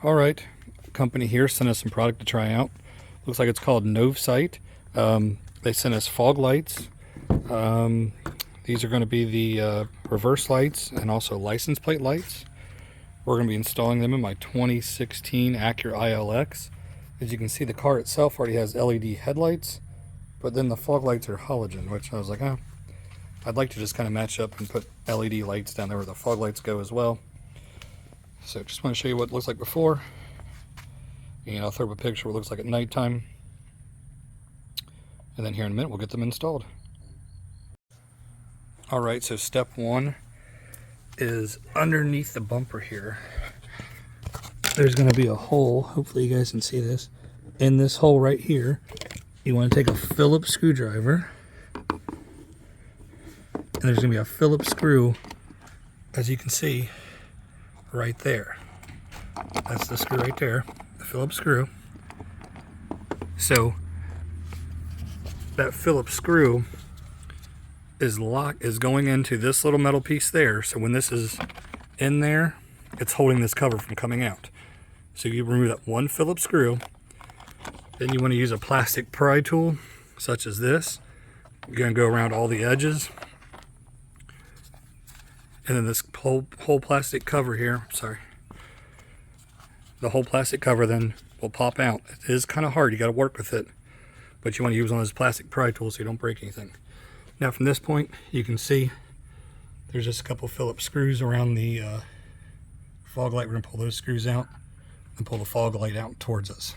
All right, company here sent us some product to try out. Looks like it's called Novsight. They sent us fog lights. These are going to be the reverse lights and also license plate lights. We're going to be installing them in my 2016 Acura ILX. As you can see, the car itself already has LED headlights, but then the fog lights are halogen, which I was like, oh, I'd like to just kind of match up and put LED lights down there where the fog lights go as well. So just want to show you what it looks like before, and I'll throw up a picture of what it looks like at nighttime, and then here in a minute we'll get them installed. Alright, so step one is underneath the bumper here. There's going to be a hole, hopefully you guys can see this. In this hole right here, you want to take a Phillips screwdriver, and there's going to be a Phillips screw, as you can see, right there. That's the screw right there, the Phillips screw. So that Phillips screw is going into this little metal piece there. So when this is in there, it's holding this cover from coming out. So you remove that one Phillips screw. Then you want to use a plastic pry tool, such as this. You're going to go around all the edges. And then this whole plastic cover here, the whole plastic cover then will pop out. It is kind of hard, you got to work with it, but you want to use one of those plastic pry tools so you don't break anything. Now from this point, you can see there's just a couple Phillips screws around the fog light. We're going to pull those screws out and pull the fog light out towards us.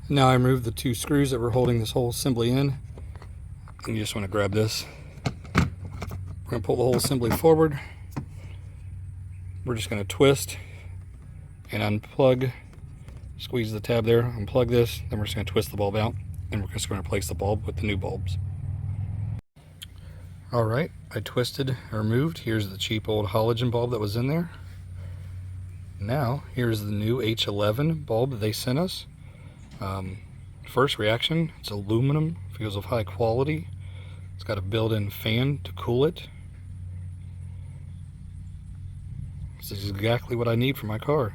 Now I removed the two screws that were holding this whole assembly in, and you just want to grab this. We're going to pull the whole assembly forward. We're just going to twist and unplug, squeeze the tab there, unplug this, then we're just going to twist the bulb out, and we're just going to replace the bulb with the new bulbs. Alright, I twisted and removed. Here's the cheap old halogen bulb that was in there. Now, here's the new H11 bulb that they sent us. First reaction, it's aluminum, feels of high quality. It's got a built-in fan to cool it. This is exactly what I need for my car.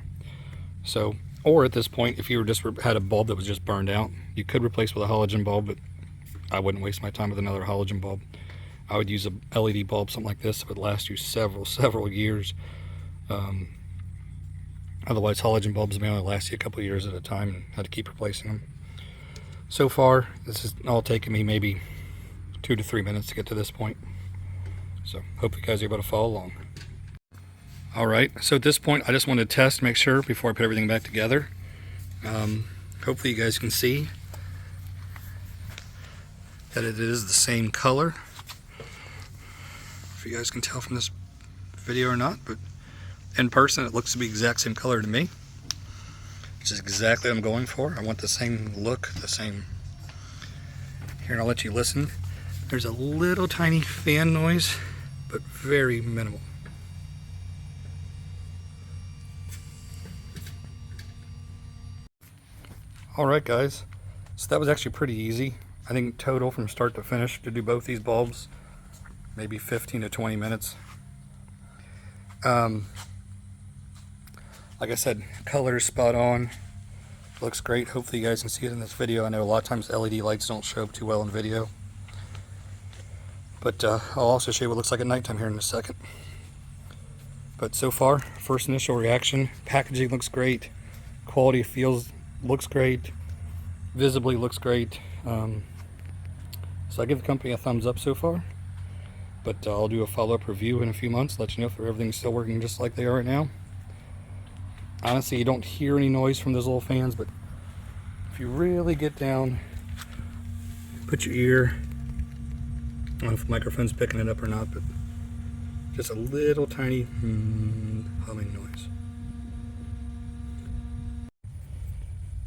So, or at this point, if you were just had a bulb that was just burned out, you could replace with a halogen bulb, but I wouldn't waste my time with another halogen bulb. I would use a LED bulb, something like this, that would last you several years. Otherwise, halogen bulbs may only last you a couple of years at a time, and had to keep replacing them. So far, this is all taking me maybe 2 to 3 minutes to get to this point. So, hope you guys are able to follow along. Alright, so at this point I just wanted to test, make sure before I put everything back together. Hopefully you guys can see that it is the same color. If you guys can tell from this video or not, but in person it looks to be the exact same color to me. Which is exactly what I'm going for. I want the same look, the same. Here, and I'll let you listen. There's a little tiny fan noise, but very minimal. Alright guys, so that was actually pretty easy. I think total from start to finish to do both these bulbs, maybe 15 to 20 minutes. Like I said, color is spot on. Looks great. Hopefully you guys can see it in this video. I know a lot of times LED lights don't show up too well in video. But I'll also show you what it looks like at nighttime here in a second. But so far, first initial reaction, packaging looks great. Quality looks great. Visibly looks great. So I give the company a thumbs up so far. But I'll do a follow-up review in a few months, let you know if everything's still working just like they are right now. Honestly, you don't hear any noise from those little fans, but if you really get down, put your ear, I don't know if the microphone's picking it up or not, but just a little tiny humming noise.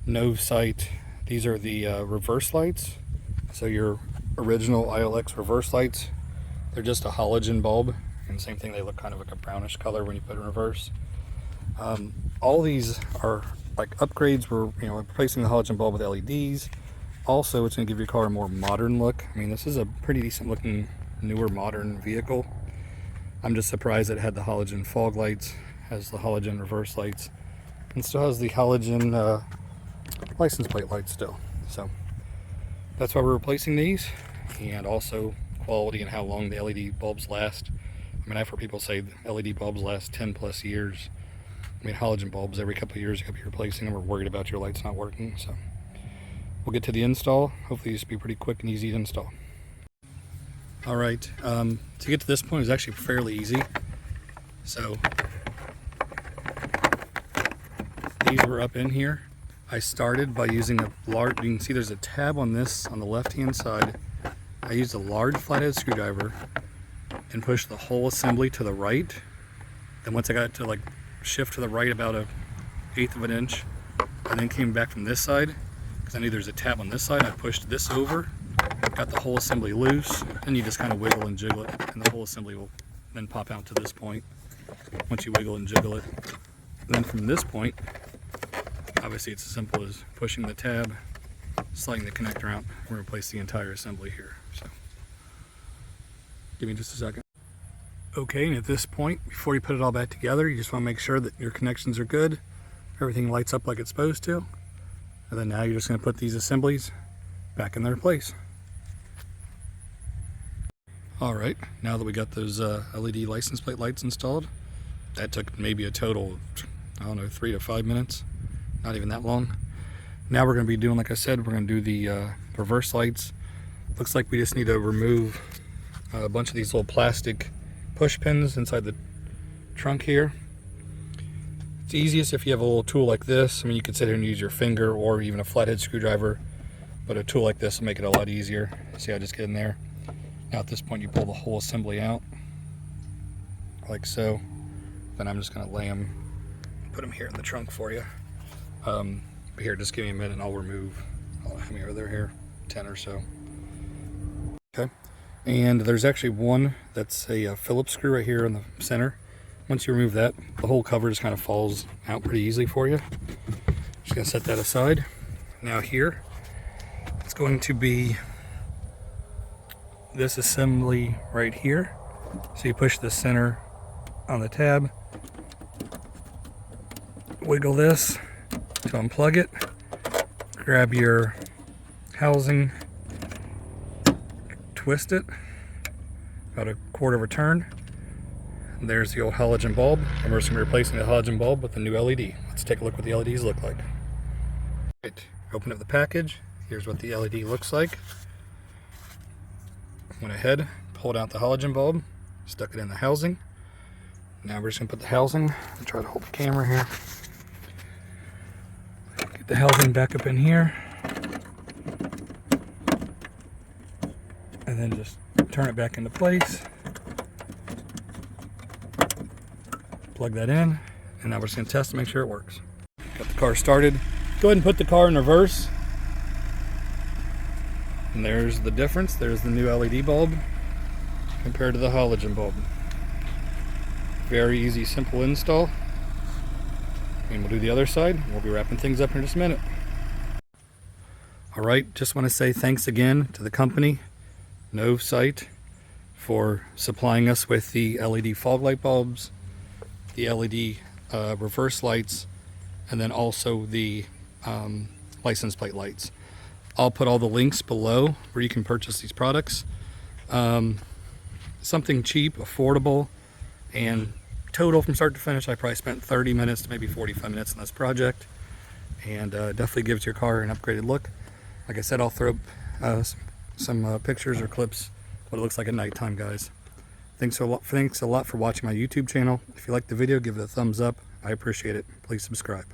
Novsight, these are the reverse lights. So your original ILX reverse lights, they're just a halogen bulb, and same thing, they look kind of like a brownish color when you put it in reverse. All these are like upgrades. We're replacing the halogen bulb with LEDs. Also, it's going to give your car a more modern look. I mean, this is a pretty decent looking, newer, modern vehicle. I'm just surprised that it had the halogen fog lights, has the halogen reverse lights. and still has the halogen license plate light still. So that's why we're replacing these, and also quality and how long the LED bulbs last. I mean, I've heard people say LED bulbs last 10 plus years. I mean, halogen bulbs, every couple of years you could be replacing them or worried about your lights not working. So we'll get to the install. Hopefully this will be pretty quick and easy to install. All right, to get to this point is actually fairly easy. So these were up in here. I started by using a large, you can see there's a tab on this on the left hand side. I used a large flathead screwdriver and pushed the whole assembly to the right. Then once I got it to like shift to the right about 1/8 of an inch, and then came back from this side because I knew there's a tab on this side. I pushed this over, got the whole assembly loose, and you just kind of wiggle and jiggle it, and the whole assembly will then pop out to this point once you wiggle and jiggle it. And then from this point, obviously it's as simple as pushing the tab, sliding the connector out, and replace the entire assembly here. So give me just a second. Okay, and at this point, before you put it all back together, you just want to make sure that your connections are good, everything lights up like it's supposed to, and then now you're just going to put these assemblies back in their place. Alright, now that we got those LED license plate lights installed, that took maybe a total of, I don't know, 3 to 5 minutes, not even that long. Now we're going to be doing, like I said, we're going to do the reverse lights. Looks like we just need to remove a bunch of these little plastic push pins inside the trunk here. It's easiest if you have a little tool like this. I mean, you could sit here and use your finger or even a flathead screwdriver, but a tool like this will make it a lot easier. See, I just get in there. Now at this point you pull the whole assembly out like so. Then I'm just going to lay them, put them here in the trunk for you. But here, just give me a minute and I'll remove, how many are there here? 10 or so. Okay. And there's actually one that's a Phillips screw right here in the center. Once you remove that, the whole cover just kind of falls out pretty easily for you. Just gonna set that aside. Now here, it's going to be this assembly right here. So you push the center on the tab, wiggle this to unplug it, grab your housing, twist it about 1/4 of a turn. And there's the old halogen bulb, and we're just going to be replacing the halogen bulb with the new LED. Let's take a look what the LEDs look like. Right, open up the package. Here's what the LED looks like. Went ahead, pulled out the halogen bulb, stuck it in the housing. Now we're just going to put the housing, I'll try to hold the camera here. Get the housing back up in here. And then just turn it back into place. Plug that in, and now we're just going to test to make sure it works. Got the car started. Go ahead and put the car in reverse. And there's the difference. There's the new LED bulb compared to the halogen bulb. Very easy, simple install. And we'll do the other side. We'll be wrapping things up in just a minute. Alright, just want to say thanks again to the company, Novsight, for supplying us with the LED fog light bulbs, the LED reverse lights, and then also the license plate lights. I'll put all the links below where you can purchase these products. Something cheap, affordable, and total from start to finish, I probably spent 30 minutes to maybe 45 minutes on this project, and definitely gives your car an upgraded look. Like I said, I'll throw up some pictures or clips what it looks like at nighttime, guys. Thanks a lot for watching my YouTube channel. If you liked the video, give it a thumbs up. I appreciate it. Please subscribe.